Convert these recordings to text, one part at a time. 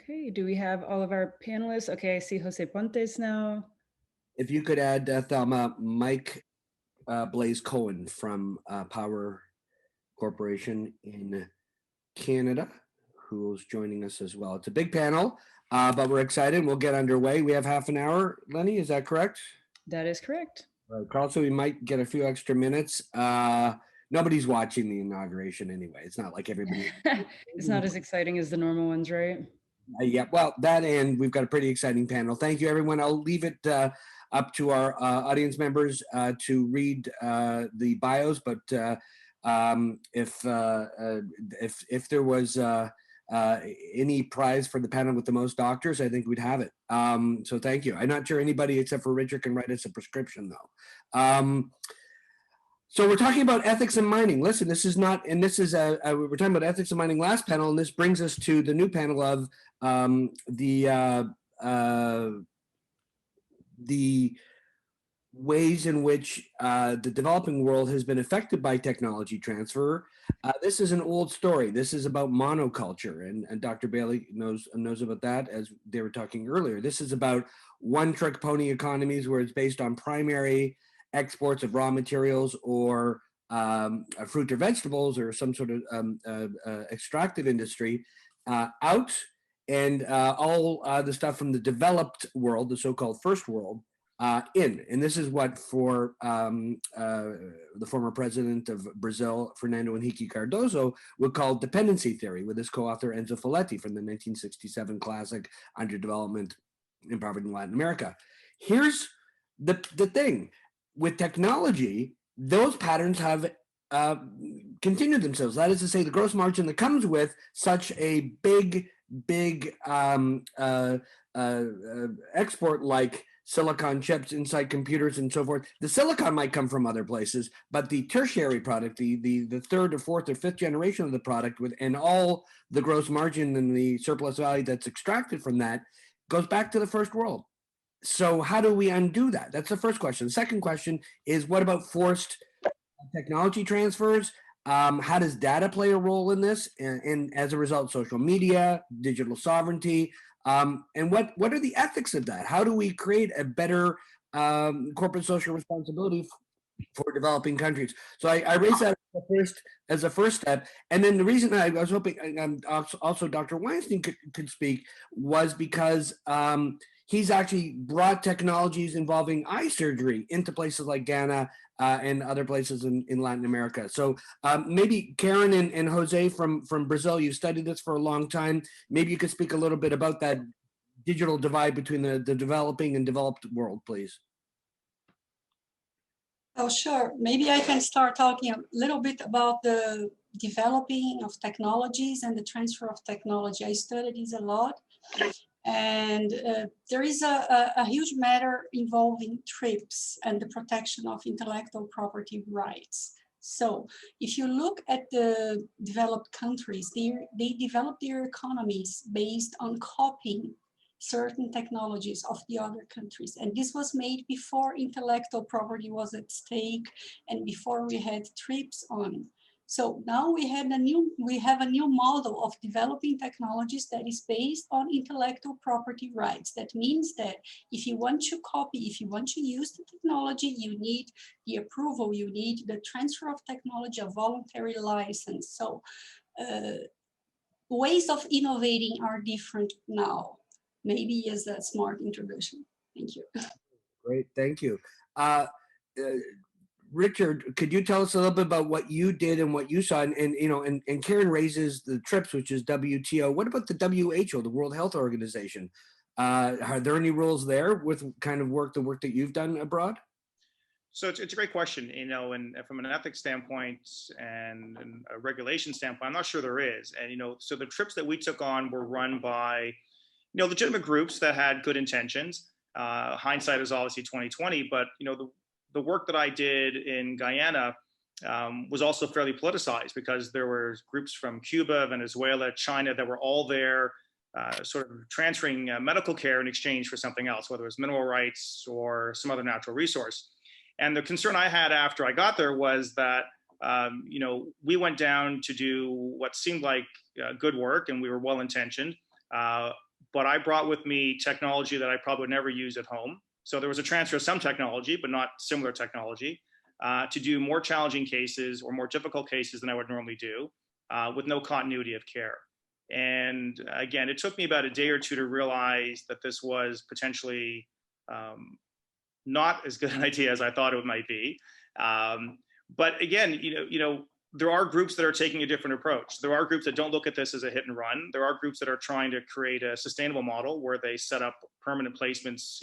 Okay, do we have all of our panelists? Okay, I see Jose Pontes now. If you could add, Thelma, Mike Blaze Cohen from Power Corporation in Canada, who's joining us as well. It's a big panel, but we're excited. We'll get underway. We have half an hour, Lenny, is that correct? That is correct. Right, Carl, so we might get a few extra minutes. Nobody's watching the inauguration anyway. It's not like everybody. It's not as exciting as the normal ones, right? Yeah, well, that and we've got a pretty exciting panel. Thank you, everyone. I'll leave it up to our audience members to read the bios, but if there was any prize for the panel with the most doctors, I think we'd have it. So thank you. I'm not sure anybody except for Richard can write us a prescription, though. So we're talking about ethics in mining. Listen, this is not, and this is we're talking about ethics in mining last panel, and this brings us to the new panel of the ways in which the developing world has been affected by technology transfer. This is an old story. This is about monoculture, and Dr. Bailey knows about that, as they were talking earlier. This is about one-trick pony economies where it's based on primary exports of raw materials or fruit or vegetables or some sort of extractive industry out, and all the stuff from the developed world, the so-called first world, in. And this is what for the former president of Brazil, Fernando Henrique Cardoso, would call dependency theory, with his co-author Enzo Folletti from the 1967 classic Underdevelopment and Poverty in Latin America. Here's the thing. With technology, those patterns have continued themselves. That is to say, the gross margin that comes with such a big export like silicon chips inside computers and so forth. The silicon might come from other places, but the tertiary product, the third or fourth or fifth generation of the product, and all the gross margin and the surplus value that's extracted from that, goes back to the first world. So how do we undo that? That's the first question. The second question is, what about forced technology transfers? How does data play a role in this? And as a result, social media, digital sovereignty, and what are the ethics of that? How do we create a better corporate social responsibility for developing countries? So I raised that as a first step. And then the reason I was hoping also Dr. Weinstein could speak was because he's actually brought technologies involving eye surgery into places like Ghana and other places in Latin America. So maybe Karen and Jose from Brazil, you've studied this for a long time. Maybe you could speak a little bit about that digital divide between the developing and developed world, please. Oh, sure. Maybe I can start talking a little bit about the developing of technologies and the transfer of technology. I studied this a lot. And there is a huge matter involving TRIPS and the protection of intellectual property rights. So if you look at the developed countries, they develop their economies based on copying certain technologies of the other countries. And this was made before intellectual property was at stake and before we had TRIPS on. So now we have a new model of developing technologies that is based on intellectual property rights. That means that if you want to copy, if you want to use the technology, you need the approval, you need the transfer of technology, a voluntary license. So ways of innovating are different now. Maybe as a smart introduction. Thank you. Great, thank you. Richard, could you tell us a little bit about what you did and what you saw? And Karen raises the TRIPS, which is WTO. What about the WHO, the World Health Organization? Are there any rules there with kind of the work that you've done abroad? So it's a great question, and from an ethics standpoint and a regulation standpoint, I'm not sure there is. And so the TRIPS that we took on were run by legitimate groups that had good intentions. Hindsight is obviously 2020, but the work that I did in Guyana was also fairly politicized because there were groups from Cuba, Venezuela, China that were all there sort of transferring medical care in exchange for something else, whether it was mineral rights or some other natural resource. And the concern I had after I got there was that we went down to do what seemed like good work and we were well-intentioned, but I brought with me technology that I probably would never use at home. So there was a transfer of some technology, but not similar technology, to do more challenging cases or more difficult cases than I would normally do, with no continuity of care. And again, it took me about a day or two to realize that this was potentially not as good an idea as I thought it might be. But again, there are groups that are taking a different approach. There are groups that don't look at this as a hit and run. There are groups that are trying to create a sustainable model where they set up permanent placements.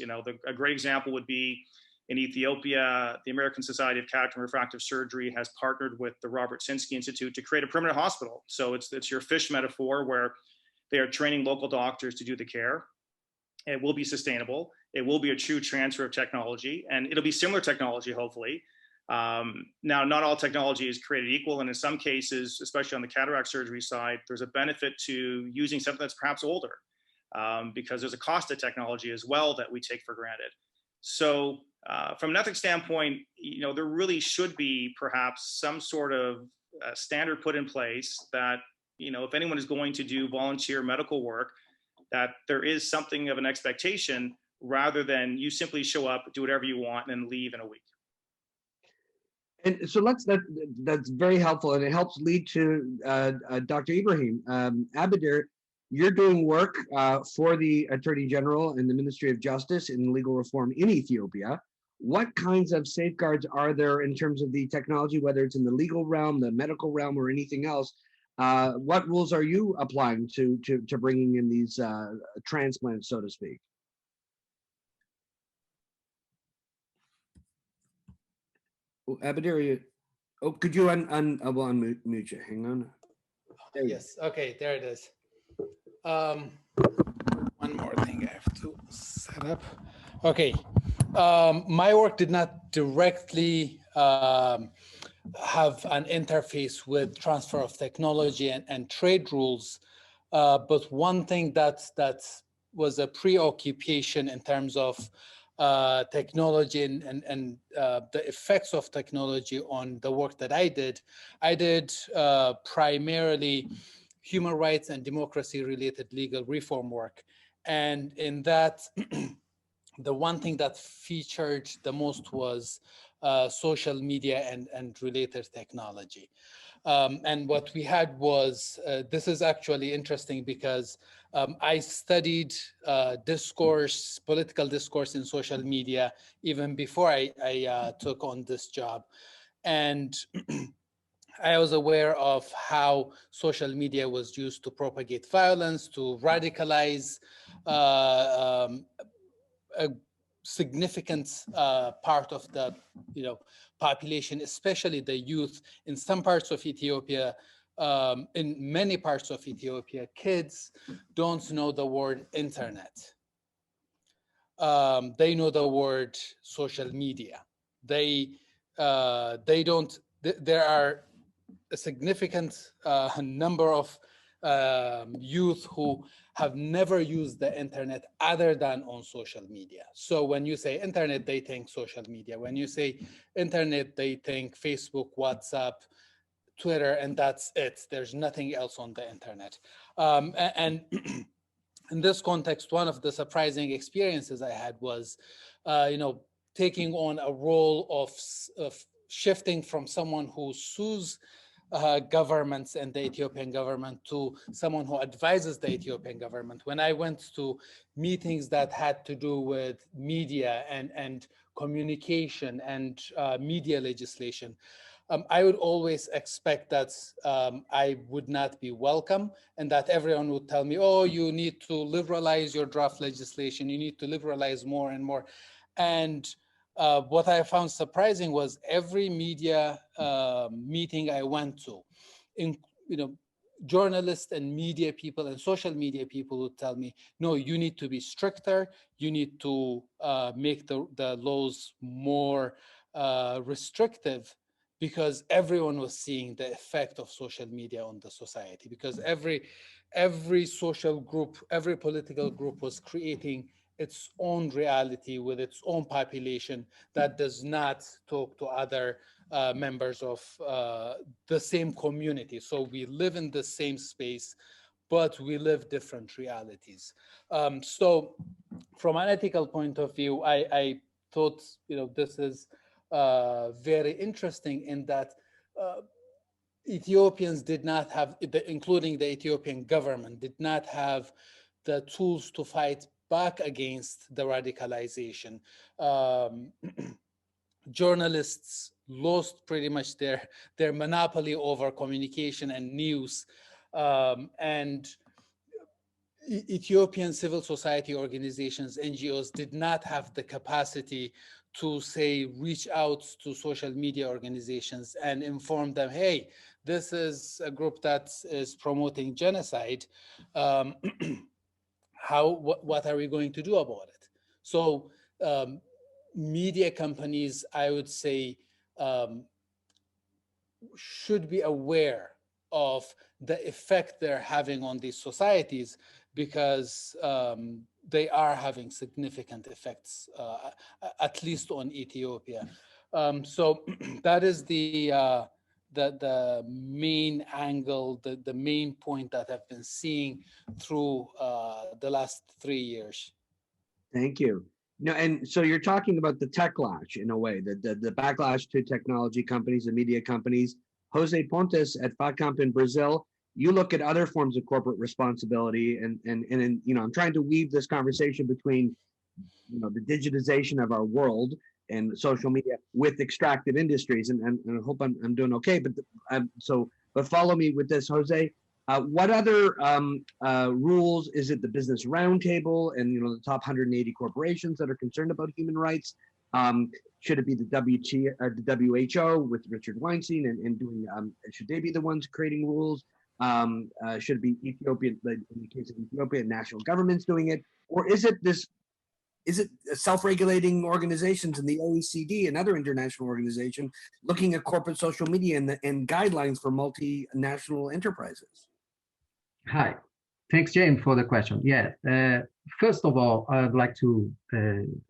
A great example would be in Ethiopia. The American Society of Cataract and Refractive Surgery has partnered with the Robert Sinsky Institute to create a permanent hospital. So it's your fish metaphor, where they are training local doctors to do the care. It will be sustainable. It will be a true transfer of technology, and it'll be similar technology, hopefully. Now, not all technology is created equal, and in some cases, especially on the cataract surgery side, there's a benefit to using something that's perhaps older, because there's a cost to technology as well that we take for granted. So from an ethics standpoint, there really should be perhaps some sort of standard put in place that, if anyone is going to do volunteer medical work, that there is something of an expectation rather than you simply show up, do whatever you want, and then leave in a week. And so that's very helpful, and it helps lead to Dr. Ibrahim. Abadir, you're doing work for the Attorney General and the Ministry of Justice in legal reform in Ethiopia. What kinds of safeguards are there in terms of the technology, whether it's in the legal realm, the medical realm, or anything else? What rules are you applying to bringing in these transplants, so to speak? Abadir, could you unmute you? Hang on. Yes. Okay. There it is. One more thing I have to set up. Okay. My work did not directly have an interface with transfer of technology and trade rules, but one thing that was a preoccupation in terms of technology and the effects of technology on the work that I did primarily human rights and democracy related legal reform work. And in that, the one thing that featured the most was social media and related technology. And what we had was, this is actually interesting because I studied political discourse in social media even before I took on this job. And I was aware of how social media was used to propagate violence, to radicalize a significant part of the population, especially the youth. In some parts of Ethiopia, in many parts of Ethiopia, kids don't know the word internet. They know the word social media. They don't. There are a significant number of youth who have never used the internet other than on social media. So when you say internet, they think social media. When you say internet, they think Facebook, WhatsApp, Twitter, and that's it. There's nothing else on the internet. And in this context, one of the surprising experiences I had was, taking on a role of shifting from someone who sues governments and the Ethiopian government to someone who advises the Ethiopian government. When I went to meetings that had to do with media and communication and media legislation, I would always expect that I would not be welcome and that everyone would tell me, oh, you need to liberalize your draft legislation. You need to liberalize more and more. And what I found surprising was every media meeting I went to, journalists and media people and social media people would tell me, no, you need to be stricter. You need to make the laws more restrictive, because everyone was seeing the effect of social media on the society, because every social group, every political group was creating its own reality with its own population that does not talk to other members of the same community. So we live in the same space, but we live different realities. So from an ethical point of view, I thought, this is very interesting in that Ethiopians did not have, including the Ethiopian government, did not have the tools to fight back against the radicalization. Journalists lost pretty much their monopoly over communication and news. And Ethiopian civil society organizations, NGOs, did not have the capacity to, say, reach out to social media organizations and inform them, hey, this is a group that is promoting genocide. What are we going to do about it? So media companies, I would say, should be aware of the effect they're having on these societies, because they are having significant effects, at least on Ethiopia. So that is the main angle, the main point that I've been seeing through the last 3 years. Thank you. No, and so you're talking about the techlash in a way, the backlash to technology companies and media companies. Jose Pontes at FACAMP in Brazil, you look at other forms of corporate responsibility, and I'm trying to weave this conversation between the digitization of our world and social media with extractive industries, and I hope I'm doing okay. But follow me with this, Jose. What other rules? Is it the Business Roundtable and the top 180 corporations that are concerned about human rights? Should it be the WHO with Richard Weinstein and doing? Should they be the ones creating rules? Should it be Ethiopia, in the case of Ethiopia, national governments doing it, or is it this? Is it self-regulating organizations in the OECD and other international organizations looking at corporate social media and guidelines for multinational enterprises? Hi, thanks, James, for the question. Yeah, first of all, I'd like to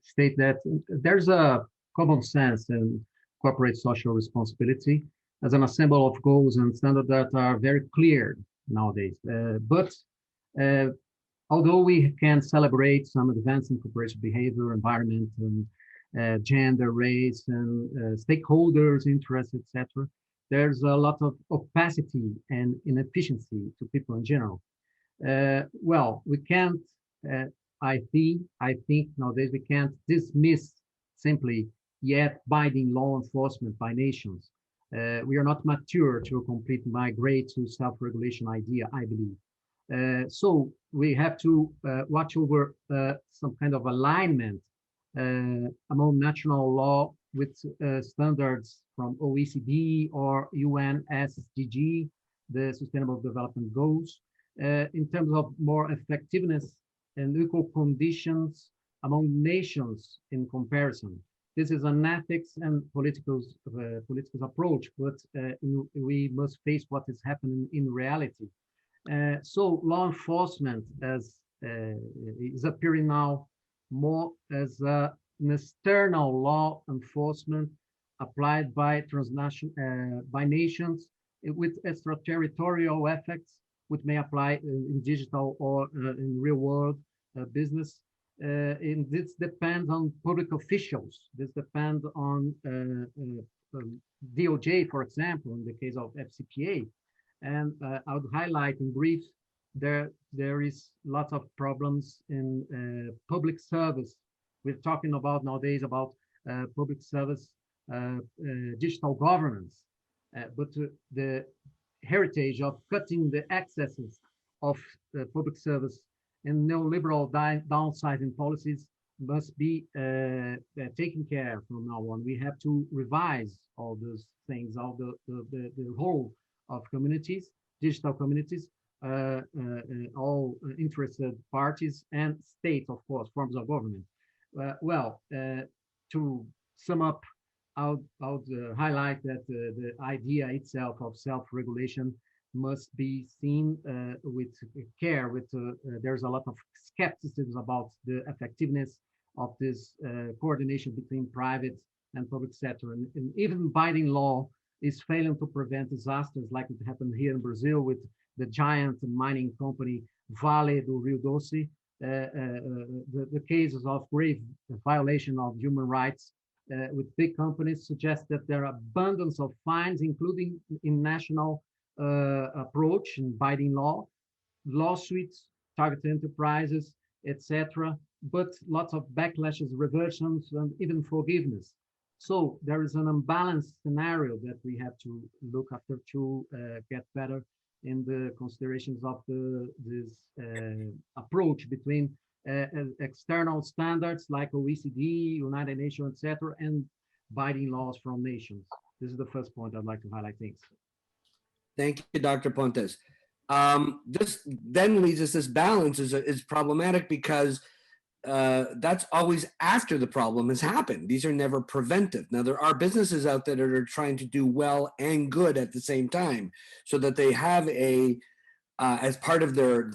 state that there's a common sense in corporate social responsibility as an ensemble of goals and standards that are very clear nowadays. But although we can celebrate some advance in corporation behavior, environment, and gender, race, and stakeholders' interests, etc., there's a lot of opacity and inefficiency to people in general. Well, we can't, I think nowadays we can't dismiss simply yet binding law enforcement by nations. We are not mature to a complete migrate to self-regulation idea, I believe. So we have to watch over some kind of alignment among national law with standards from OECD or UN SDG, the Sustainable Development Goals, in terms of more effectiveness and equal conditions among nations in comparison. This is an ethics and political approach, but we must face what is happening in reality. So law enforcement is appearing now more as an external law enforcement applied by transnational by nations with extraterritorial effects, which may apply in digital or in real world business. And this depends on public officials. This depends on DOJ, for example, in the case of FCPA. And I would highlight in brief, there is lots of problems in public service. We're talking about nowadays about public service, digital governance, but the heritage of cutting the accesses of public service and neoliberal downsizing policies must be taken care from now on. We have to revise all those things, all the whole of communities, digital communities, all interested parties and states, of course, forms of government. To sum up, I would highlight that the idea itself of self-regulation must be seen with care. There's a lot of skepticism about the effectiveness of this coordination between private and public sector, and even binding law is failing to prevent disasters like it happened here in Brazil with the giant mining company Vale do Rio Doce, the cases of grave violation of human rights with big companies suggest that there are abundance of fines, including in national approach and binding law, lawsuits, targeted enterprises, etc. But lots of backlashes, reversions, and even forgiveness. So there is an unbalanced scenario that we have to look after to get better in the considerations of this approach between external standards like OECD, United Nations, etc., and binding laws from nations. This is the first point I'd like to highlight. Things. Thank you, Dr. Pontes. This then leads us, this balance is problematic because that's always after the problem has happened. These are never preventive. Now, there are businesses out there that are trying to do well and good at the same time, so that they have a as part of their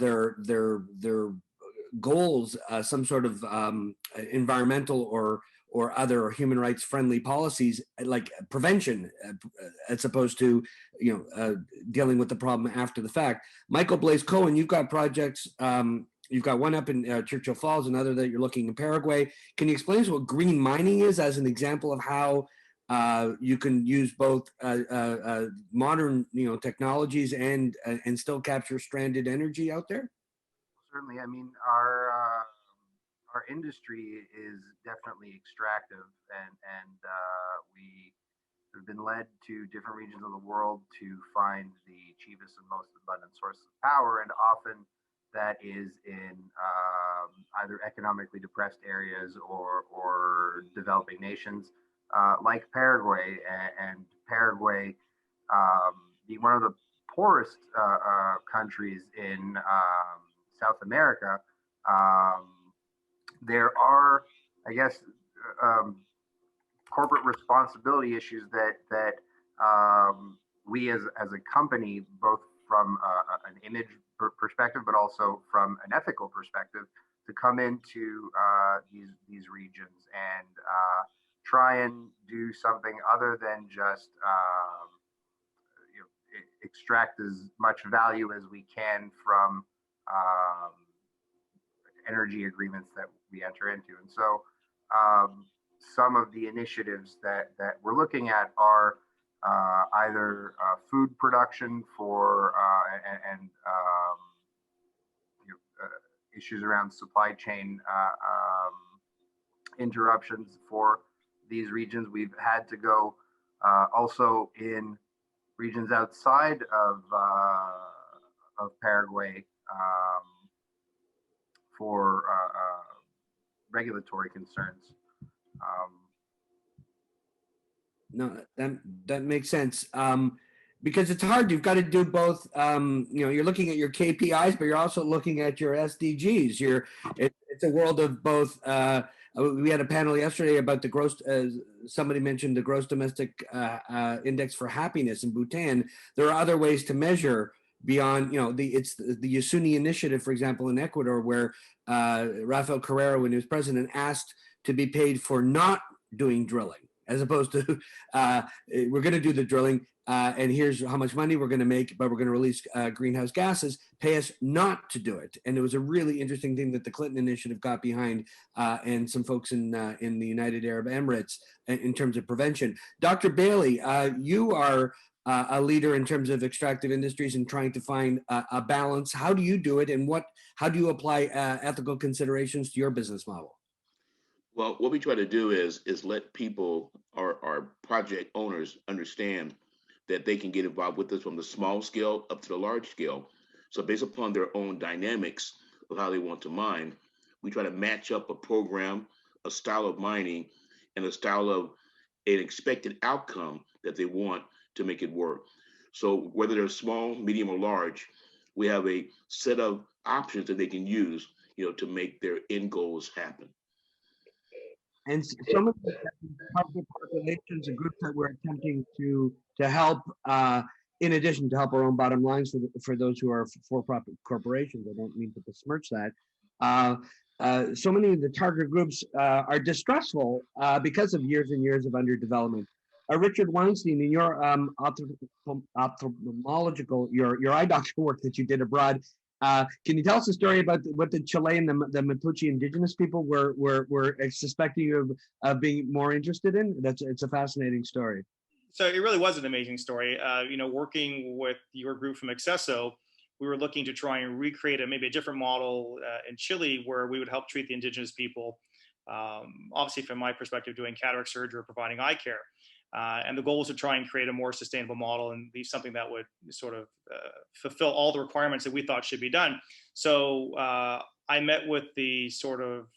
goals, some sort of environmental or other human rights friendly policies like prevention, as opposed to dealing with the problem after the fact. Michael Blaise Cohen, you've got projects. You've got one up in Churchill Falls, another that you're looking in Paraguay. Can you explain to us what green mining is as an example of how you can use both modern technologies and still capture stranded energy out there? Certainly. I mean, our industry is definitely extractive, and we have been led to different regions of the world to find the cheapest and most abundant source of power, and often that is in either economically depressed areas or developing nations like Paraguay, and Paraguay being one of the poorest countries in South America. There are, I guess, corporate responsibility issues that we as a company, both from an image perspective, but also from an ethical perspective, to come into these regions and try and do something other than just extract as much value as we can from energy agreements that we enter into. And so some of the initiatives that we're looking at are either food production for and issues around supply chain interruptions for these regions. We've had to go also in regions outside of Paraguay for regulatory concerns. No, that makes sense. Because it's hard. You've got to do both. You're looking at your KPIs, but you're also looking at your SDGs. It's a world of both. We had a panel yesterday about the gross. Somebody mentioned the gross domestic index for happiness in Bhutan. There are other ways to measure beyond. It's the Yasuni initiative, for example, in Ecuador, where Rafael Carrero, when he was president, asked to be paid for not doing drilling, as opposed to we're going to do the drilling. And here's how much money we're going to make, but we're going to release greenhouse gases. Pay us not to do it. And it was a really interesting thing that the Clinton initiative got behind, and some folks in the United Arab Emirates in terms of prevention. Dr. Bailey, you are a leader in terms of extractive industries and trying to find a balance. How do you do it, and how do you apply ethical considerations to your business model? Well, what we try to do is let people, our project owners, understand that they can get involved with us from the small scale up to the large scale. So based upon their own dynamics of how they want to mine, we try to match up a program, a style of mining, and a style of an expected outcome that they want to make it work. So whether they're small, medium, or large, we have a set of options that they can use, to make their end goals happen. And some of the target populations and groups that we're attempting to help, in addition to help our own bottom lines for those who are for-profit corporations, I don't mean to besmirch that. So many of the target groups are distressful because of years and years of underdevelopment. Richard Weinstein, in your ophthalmological, your eye doctor work that you did abroad, can you tell us a story about what the Chilean, the Mapuche indigenous people were suspecting you of being more interested in? It's a fascinating story. So it really was an amazing story. Working with your group from Accesso, we were looking to try and recreate maybe a different model in Chile where we would help treat the indigenous people. Obviously, from my perspective, doing cataract surgery or providing eye care. And the goal was to try and create a more sustainable model and be something that would sort of fulfill all the requirements that we thought should be done. So I met with the sort of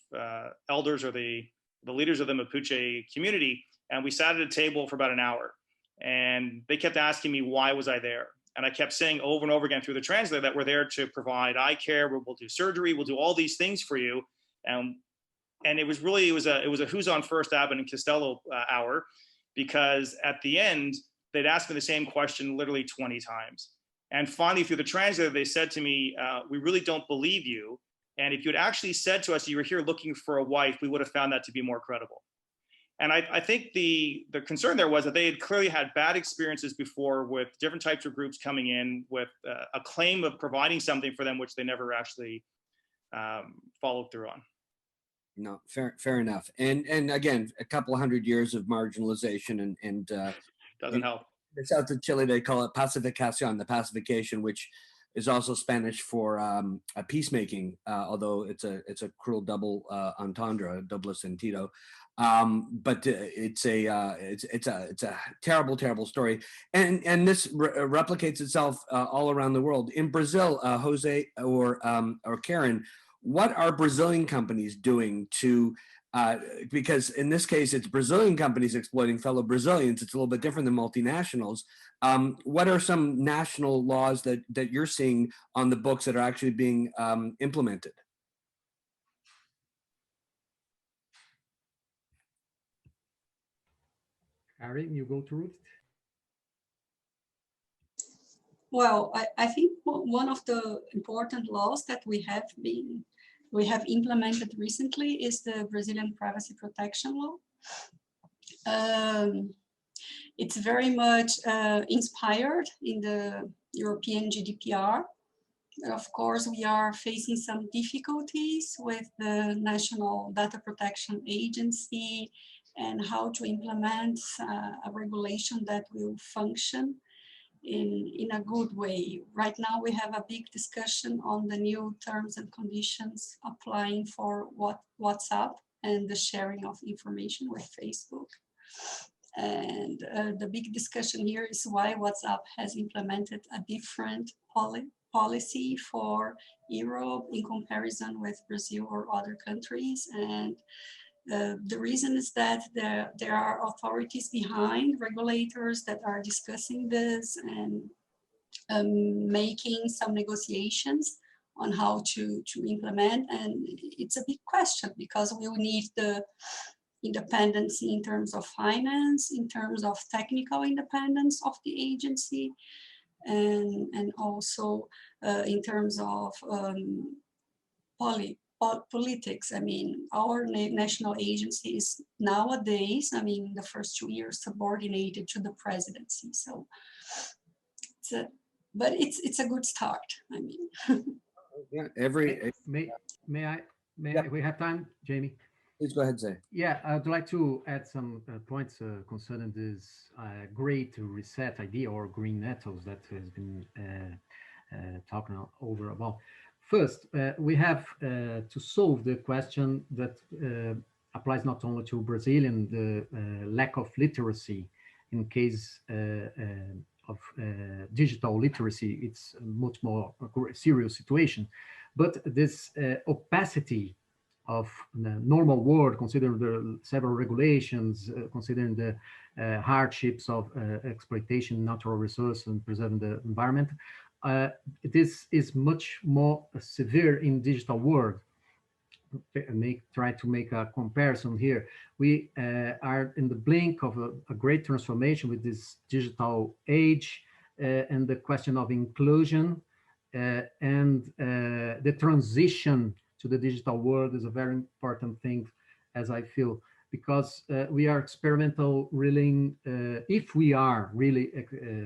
elders or the leaders of the Mapuche community, and we sat at a table for about an hour. And they kept asking me, why was I there? And I kept saying over and over again through the translator that we're there to provide eye care, we'll do surgery, we'll do all these things for you. And it was a who's on first Abbott and Costello hour, because at the end, they'd asked me the same question literally 20 times. And finally, through the translator, they said to me, we really don't believe you. And if you had actually said to us you were here looking for a wife, we would have found that to be more credible. And I think the concern there was that they had clearly had bad experiences before with different types of groups coming in with a claim of providing something for them, which they never actually followed through on. No, fair enough. And again, a couple of 100 years of marginalization and doesn't help. In south of Chile, they call it pacificación, the pacification, which is also Spanish for a peacemaking, although it's a cruel double entendre, doble sentido. But it's a terrible story, and this replicates itself all around the world. In Brazil, Jose or Karen, what are Brazilian companies doing to? Because in this case, it's Brazilian companies exploiting fellow Brazilians. It's a little bit different than multinationals. What are some national laws that you're seeing on the books that are actually being implemented? Karen, you go to it. Well, I think one of the important laws that we have implemented recently is the Brazilian Privacy Protection Law. It's very much inspired in the European GDPR. Of course, we are facing some difficulties with the National Data Protection Agency and how to implement a regulation that will function in a good way. Right now, we have a big discussion on the new terms and conditions applying for WhatsApp and the sharing of information with Facebook. And the big discussion here is why WhatsApp has implemented a different policy for Europe in comparison with Brazil or other countries. And the reason is that there are authorities behind, regulators that are discussing this and making some negotiations on how to implement. And it's a big question because we will need the independence in terms of finance, in terms of technical independence of the agency, and also in terms of politics. I mean, our national agency is nowadays, the first 2 years subordinated to the presidency. So, but it's a good start. I mean, yeah. May I? Yeah. We have time, Jamie? Please go ahead, Zay. Yeah, I'd like to add some points concerning this great reset idea or green nettles that has been talking over about. First, we have to solve the question that applies not only to Brazilian, the lack of literacy in case of digital literacy. It's a much more serious situation, but this opacity of the normal world, considering the several regulations, considering the hardships of exploitation, natural resources, and preserving the environment, this is much more severe in digital world. Try to make a comparison here. We are in the blink of a great transformation with this digital age and the question of inclusion and the transition to the digital world is a very important thing, as I feel. because we are experimental really, if we are really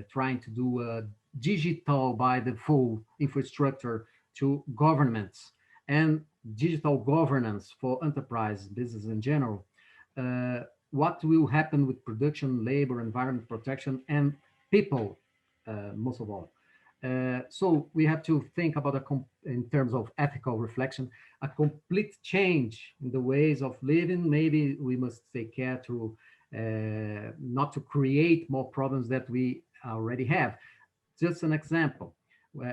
trying to do a digital by default infrastructure to governments and digital governance for enterprise business in general, what will happen with production, labor, environment protection, and people, most of all. So we have to think about in terms of ethical reflection, a complete change in the ways of living. Maybe we must take care to not to create more problems that we already have. Just an example,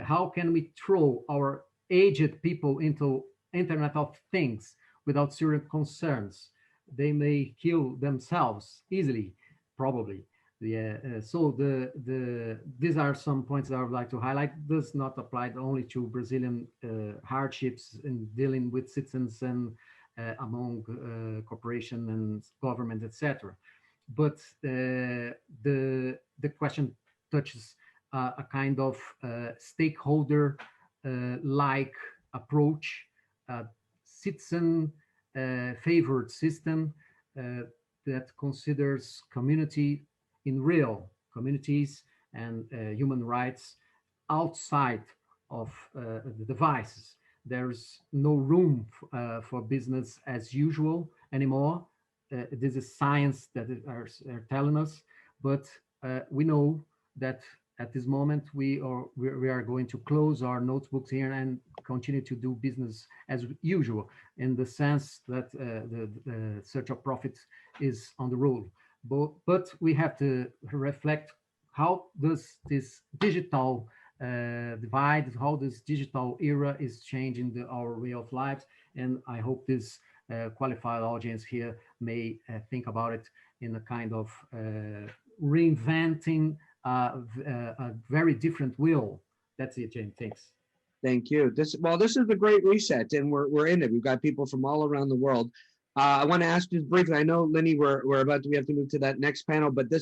how can we throw our aged people into Internet of Things without serious concerns? They may kill themselves easily, probably. Yeah, so these are some points that I would like to highlight. Does not apply only to Brazilian hardships in dealing with citizens and among corporation and government, etc. But the question touches a kind of stakeholder like approach, citizen favored system that considers community in real communities and human rights outside of the devices. There's no room for business as usual anymore. This is science that are telling us, but we know that at this moment we are going to close our notebooks here and continue to do business as usual, in the sense that the search of profit is on the roll. But we have to reflect how does this digital divide, how this digital era is changing our way of life. And I hope this qualified audience here may think about it in a kind of reinventing a very different will. That's it, James. Thanks. Thank you. This is the Great Reset, and we're in it. We've got people from all around the world. I want to ask just briefly. I know, Lenny, we have to move to that next panel, but I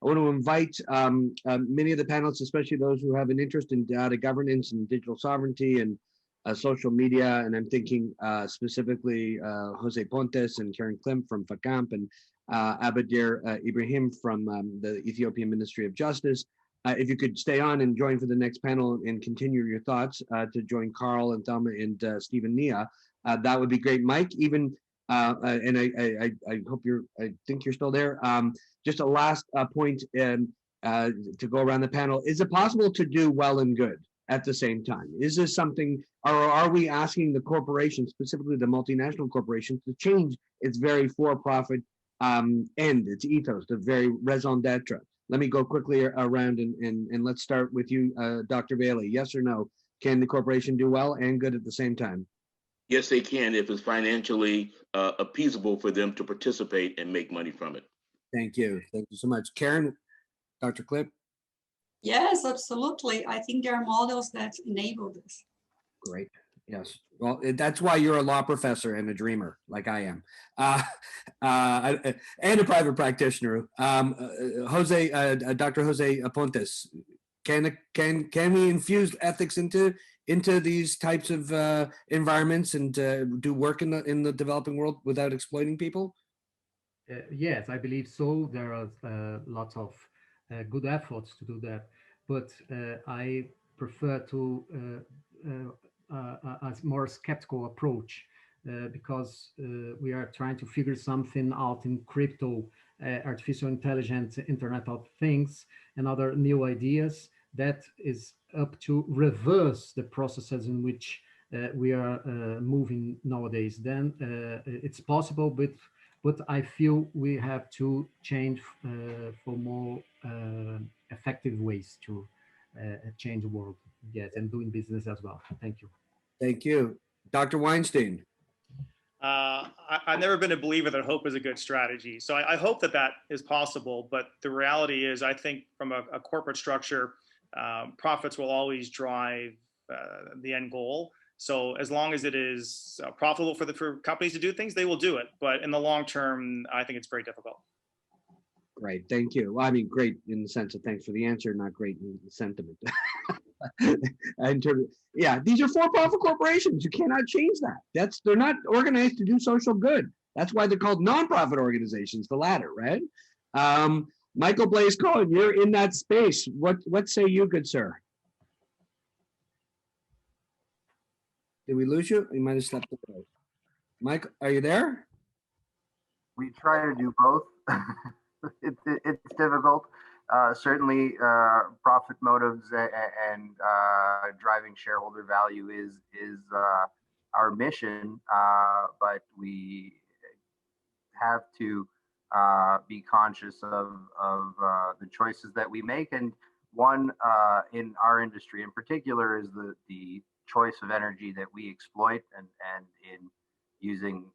want to invite many of the panelists, especially those who have an interest in data governance and digital sovereignty and social media. And I'm thinking specifically Jose Pontes and Karen Klimp from FACAMP and Abadir Ibrahim from the Ethiopian Ministry of Justice. If you could stay on and join for the next panel and continue your thoughts to join Carl and Thelma and Stephen Nia, that would be great. Mike, even and I hope I think you're still there. Just a last point to go around the panel. Is it possible to do well and good at the same time? Is this something, or are we asking the corporations, specifically the multinational corporations, to change its very for-profit end, its ethos, the very raison d'etre? Let me go quickly around and let's start with you, Dr. Bailey. Yes or no? Can the corporation do well and good at the same time? Yes, they can, if it's financially appeasable for them to participate and make money from it. Thank you. Thank you so much. Karen, Dr. Klipp? Yes, absolutely. I think there are models that enable this. Great. Yes. Well, that's why you're a law professor and a dreamer, like I am, and a private practitioner. Dr. Jose Pontes, can we infuse ethics into these types of environments and do work in the developing world without exploiting people? Yes, I believe so. There are lots of good efforts to do that, but I prefer to a more skeptical approach because we are trying to figure something out in crypto, artificial intelligence, Internet of Things, and other new ideas that is up to reverse the processes in which we are moving nowadays. Then it's possible, but I feel we have to change for more effective ways to change the world. Yes, and doing business as well. Thank you. Thank you. Dr. Weinstein. I've never been a believer that hope is a good strategy. So I hope that is possible. But the reality is, I think from a corporate structure, profits will always drive the end goal. So as long as it is profitable for companies to do things, they will do it. But in the long term, I think it's very difficult. Great, thank you. Well, I mean, great in the sense of thanks for the answer, not great in the sentiment. In terms of, yeah, these are for-profit corporations. You cannot change that. They're not organized to do social good. That's why they're called nonprofit organizations, the latter, right? Michael Blaise Cohen, you're in that space. What say you, good sir? Did we lose you? You might have stepped away. Mike, are you there? We try to do both. It's difficult. Certainly, profit motives and driving shareholder value is our mission, but we have to be conscious of the choices that we make. And one in our industry in particular is the choice of energy that we exploit, and in using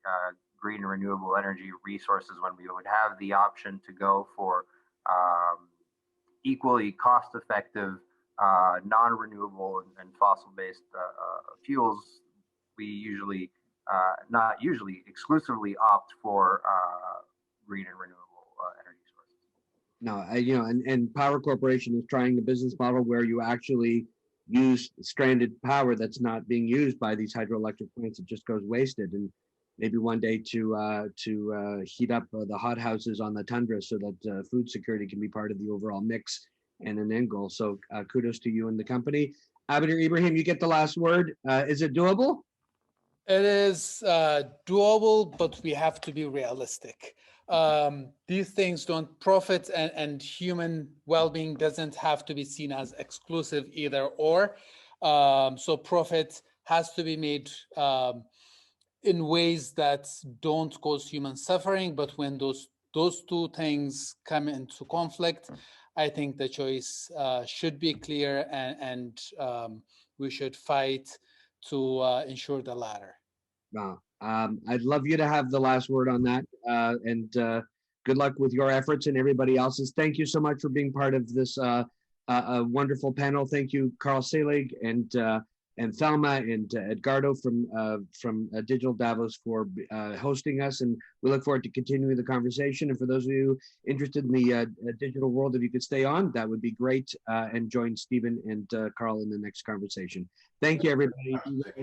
green and renewable energy resources when we would have the option to go for equally cost-effective, non-renewable and fossil-based fuels. We usually, not usually, exclusively opt for green and renewable energy sources. No, and Power Corporation is trying a business model where you actually use stranded power that's not being used by these hydroelectric plants. It just goes wasted. And maybe one day to heat up the hothouses on the tundra so that food security can be part of the overall mix and an end goal. So kudos to you and the company. Abdir Ibrahim, you get the last word. Is it doable? It is doable, but we have to be realistic. These things don't profit, and human well-being doesn't have to be seen as exclusive either or. So profit has to be made in ways that don't cause human suffering. But when those two things come into conflict, I think the choice should be clear, and we should fight to ensure the latter. Wow. I'd love you to have the last word on that. And good luck with your efforts and everybody else's. Thank you so much for being part of this wonderful panel. Thank you, Carl Selig and Thelma and Edgardo from Digital Davos for hosting us. And we look forward to continuing the conversation. And for those of you interested in the digital world, if you could stay on, that would be great. And join Stephen and Carl in the next conversation. Thank you, everybody.